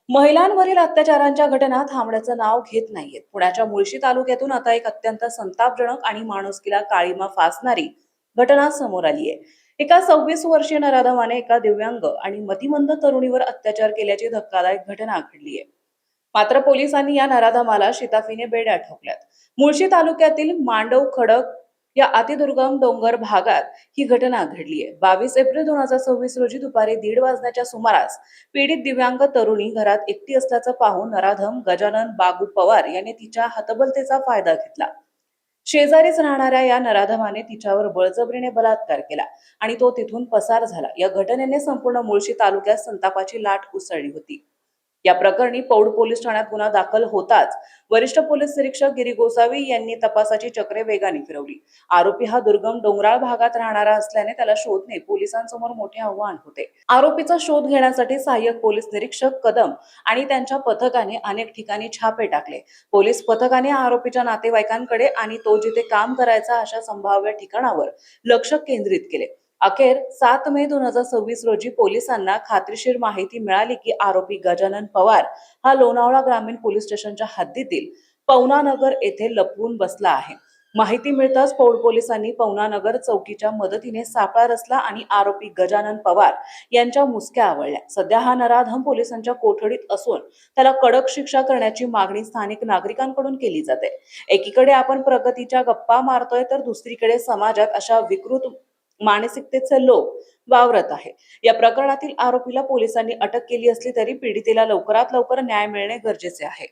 महिलांवरील अत्याचारांच्या घटना थांबण्याचं नाव घेत नाहीयेत. पुण्याच्या मुळशी तालुक्यातून आता एक अत्यंत संतापजनक आणि माणुसकीला काळीमा फासणारी घटना समोर आली आहे. एका 26 वर्षीय नराधमाने एका दिव्यांग आणि मतिमंद तरुणीवर अत्याचार केल्याची धक्कादायक घटना घडली आहे. मात्र पोलिसांनी या नराधमाला शिताफीने बेड्या ठोकल्यात. मुळशी तालुक्यातील मांडव खडक या अतिदुर्गम डोंगर भागात ही घटना घडली आहे. 22 एप्रिल 2026 रोजी दुपारी 1:30 वाजण्याच्या सुमारास पीडित दिव्यांग तरुणी घरात एकटी असल्याचं पाहून नराधम गजानन बागू पवार याने तिच्या हतबलतेचा फायदा घेतला. शेजारीच राहणाऱ्या या नराधमाने तिच्यावर बळजबरीने बलात्कार केला आणि तो तिथून पसार झाला. या घटनेने संपूर्ण मुळशी तालुक्यात संतापाची लाट उसळली होती. या प्रकरणी पौड पोलीस ठाण्यात गुन्हा दाखल होताच वरिष्ठ पोलीस निरीक्षक गिरी गोसावी यांनी तपासाची चक्रे वेगाने फिरवली. आरोपी हा दुर्गम डोंगराळ भागात राहणारा असल्याने त्याला शोधणे पोलिसांसमोर मोठे आव्हान होते. आरोपीचा शोध घेण्यासाठी सहाय्यक पोलीस निरीक्षक कदम आणि त्यांच्या पथकाने अनेक ठिकाणी छापे टाकले. पोलीस पथकाने आरोपीच्या नातेवाईकांकडे आणि तो जिथे काम करायचा अशा संभाव्य ठिकाणावर लक्ष केंद्रित केले. अखेर 7 मे 2026 रोजी पोलिसांना खात्रीशीर माहिती मिळाली की आरोपी गजानन पवार हा लोणावळा ग्रामीण पोलीस स्टेशनच्या हद्दीतील पवनानगर येथे लपवून बसला आहे. माहिती मिळताच पौड पोलिसांनी पवनानगर चौकीच्या मदतीने सापळा रचला आणि आरोपी गजानन पवार यांच्या मुसक्या आवळल्या. सध्या हा नराधम पोलिसांच्या कोठडीत असून त्याला कडक शिक्षा करण्याची मागणी स्थानिक नागरिकांकडून केली जाते. एकीकडे आपण प्रगतीच्या गप्पा मारतोय तर दुसरीकडे समाजात अशा विकृत मानसिकतेचे लोक वावरत आहे. या प्रकरणातील आरोपीला पोलिसांनी अटक केली असली तरी पीडितेला लवकरात लवकर न्याय मिळणे गरजेचे आहे.